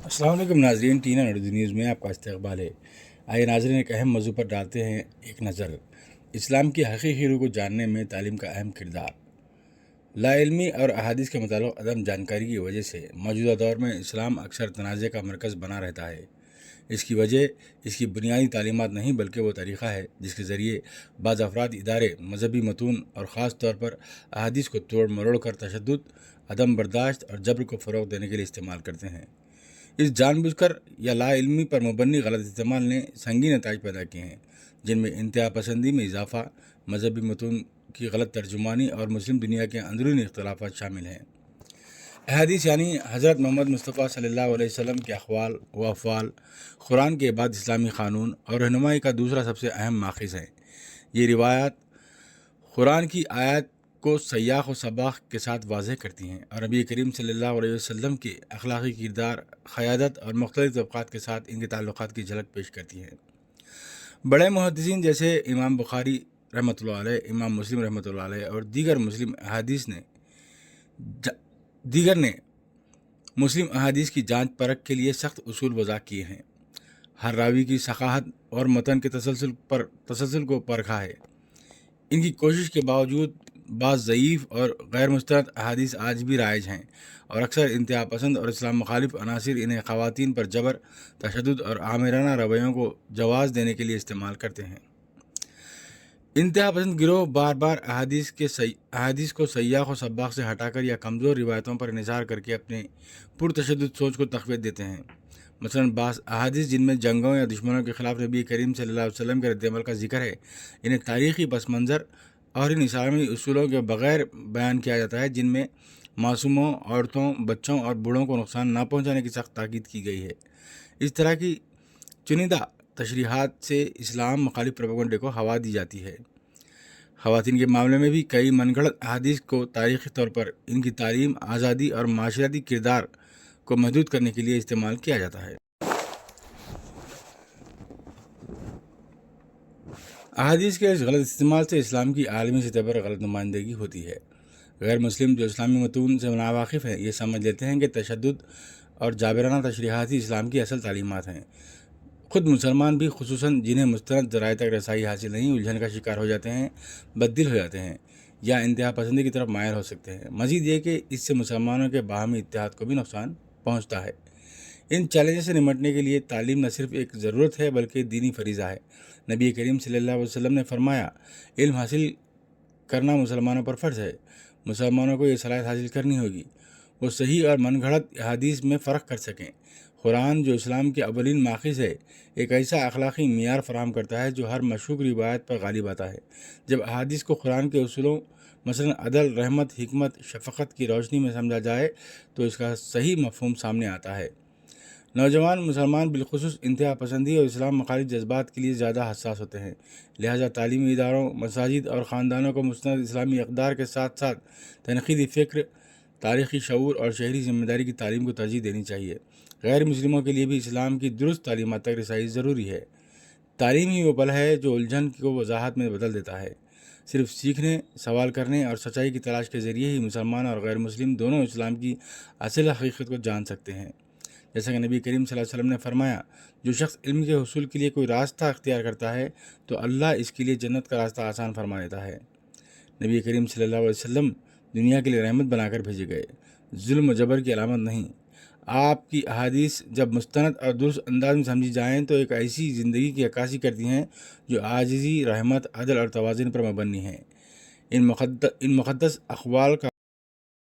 अस्सलाम वालेकुम नाज़रीन, टीना नर्दी न्यूज़ में आपका इस्तकबाल है। आइए नाज़रीन, एक अहम मौजू पर डालते हैं एक नज़र। इस्लाम की हकीकी रूह को जानने में तालीम का अहम किरदार। लाइल्मी और अहादीस के मुताबिक अदम जानकारी की वजह से मौजूदा दौर में इस्लाम अक्सर तनाज़े का मरकज़ बना रहता है। इसकी वजह इसकी बुनियादी तालीमात नहीं बल्कि वो तरीक़ा है जिसके ज़रिए बाज़ अफराद इदारे मजहबी मतून और ख़ास तौर पर अहादीस को तोड़ मरोड़ कर तशद्दुद, अदम बर्दाश्त और जबर को फ़रोग़ देने के लिए इस्तेमाल करते हैं। इस जानबूझकर या लाइल्मी पर मुबन्नी गलत इस्तेमाल ने संगीन नताइज पैदा किए हैं, जिनमें इंतहा पसंदी में इजाफा, मजहबी मतून की गलत तर्जुमानी और मुस्लिम दुनिया के अंदरूनी इख्तलाफात शामिल हैं। अहादीस यानी हज़रत मोहम्मद मुस्तफ़ा सल्लल्लाहु अलैहि वसल्लम के अक़वाल व अफ़आल कुरान के बाद इस्लामी क़ानून और रहनुमाई का दूसरा सबसे अहम माखिज़ हैं। ये रिवायात कुरान की आयत को सयाक़ व सबाक़ के साथ वाज़ेह करती हैं और नबी करीम सल्लल्लाहु अलैहि वसल्लम के अखलाक़ी किरदार, क़यादत और मुख्तलिफ़ तबक़ात के साथ इनके ताल्लुक़ात की झलक पेश करती हैं। बड़े मुहद्दिसीन जैसे इमाम बुखारी रहमतुल्लाह अलैह, इमाम मुस्लिम रहमतुल्लाह अलैह और दीगर ने मुस्लिम अहादीस की जांच परख के लिए सख्त उसूल वज़ा किए हैं। हर रावी की सकाहत और मतन के तसलसल को परखा है। इनकी कोशिश के बावजूद बाज़ ज़ईफ़ और गैर मुस्तनद अहादीस आज भी राइज हैं और अक्सर इंतहा पसंद और इस्लाम मुखालिफ अनासिर इन्हें ख़वातीन पर जबर, तशद्दुद और आमिराना रवैयों को जवाज़ देने के लिए इस्तेमाल करते हैं। इंतहा पसंद गिरोह बार बार अहादीस को सयाक़ व सबाक़ से हटाकर या कमज़ोर रिवायतों पर निसार करके अपने पुरतशद्दुद सोच को तक़वीत देते हैं। मसलन बाज़ अहादीस जिनमें जंगों या दुश्मनों के ख़िलाफ़ नबी करीम सल्लल्लाहु अलैहि वसल्लम के रद्द-ए-अमल का जिक्र है, इन्हें तारीख़ी पस मंज़र और इन इस्लामी उसूलों के बग़ैर बयान किया जाता है, जिनमें मासूमों, औरतों, बच्चों और बूढ़ों को नुकसान न पहुँचाने की सख्त ताकीद की गई है। इस तरह की चुनिंदा तशरीहात से इस्लाम मुखालिफ प्रोपेगेंडे को हवा दी जाती है। ख़वातीन के मामले में भी कई मनगढ़ंत अहादीस को तारीख़ी तौर पर इनकी तालीम, आज़ादी और माशरती किरदार को महदूद करने के लिए इस्तेमाल किया जाता है। अहादीस के इस गलत इस्तेमाल से इस्लाम की आलमी सतह पर गलत नुमाइंदगी होती है। गैर मुस्लिम जो इस्लामी मतून से नावाकिफ़ हैं, ये समझ लेते हैं कि तशद्दुद और जाबराना तशरीहात ही इस्लाम की असल तालीमात हैं। ख़ुद मुसलमान भी, खुसूसन जिन्हें मुस्तनद ज़राए तक रसाई हासिल नहीं, उलझन का शिकार हो जाते हैं, बददिल हो जाते हैं या इंतहा पसंदी की तरफ मायल हो सकते हैं। मज़ीद ये कि इससे मुसलमानों के बाहमी इत्तेहाद को भी नुकसान पहुँचता है। इन चैलेंज से निपटने के लिए तालीम न सिर्फ एक ज़रूरत है बल्कि दीनी फरीज़ा है। नबी करीम सल्लल्लाहु अलैहि वसल्लम ने फरमाया, इल्म हासिल करना मुसलमानों पर फ़र्ज़ है। मुसलमानों को ये सलाहियत हासिल करनी होगी वो सही और मनगढ़ंत अहादीस में फ़र्क कर सकें। कुरान जो इस्लाम के अवलिन माखिज़ है, एक ऐसा अखलाक़ी मियार फराहम करता है जो हर मशकूक रिवायत पर गालिब आता है। जब अहादीस को कुरान के उसूलों मसलन अदल, रहमत, हिकमत, शफ़क़त की रोशनी में समझा जाए तो इसका सही मफ़हूम सामने आता है। नौजवान मुसलमान बिलखुसूस इंतहा पसंदी और इस्लाम मुखालिफ जज्बात के लिए ज़्यादा हसास होते हैं, लिहाजा तालीमी इदारों, मसाजिद और ख़ानदानों को मुस्तनद इस्लामी इक़दार के साथ साथ तनक़ीदी फ़िक्र, तारीख़ी शऊर और शहरी ज़िम्मेदारी की तालीम को तरजीह देनी चाहिए। गैर मुस्लिमों के लिए भी इस्लाम की दुरुस्त तालीमात तक रसाई ज़रूरी है। तालीम ही वो बल है जो उलझन को वजाहत में बदल देता है। सिर्फ सीखने, सवाल करने और सच्चाई की तलाश के ज़रिए ही मुसलमान और गैर मुस्लिम दोनों इस्लाम की असल हकीकत को जान सकते हैं। जैसा कि नबी करीम सल्लल्लाहु अलैहि वसल्लम ने फरमाया, जो शख्स इल्म के हुसूल के लिए कोई रास्ता अख्तियार करता है तो अल्लाह इसके लिए जन्नत का रास्ता आसान फरमा देता है। नबी करीम सल्लल्लाहु अलैहि वसल्लम दुनिया के लिए रहमत बनाकर भेजे गए, जुल्म व जबर की अलामत नहीं। आपकी अहादीस जब मुस्तनद और दुरुस्त अंदाज में समझी जाएँ तो एक ऐसी ज़िंदगी की अक्कासी करती हैं जो आजिज़ी, रहमत, अदल और तवाज़ुन पर मबनी है। इन मुक़द्दस अक़वाल का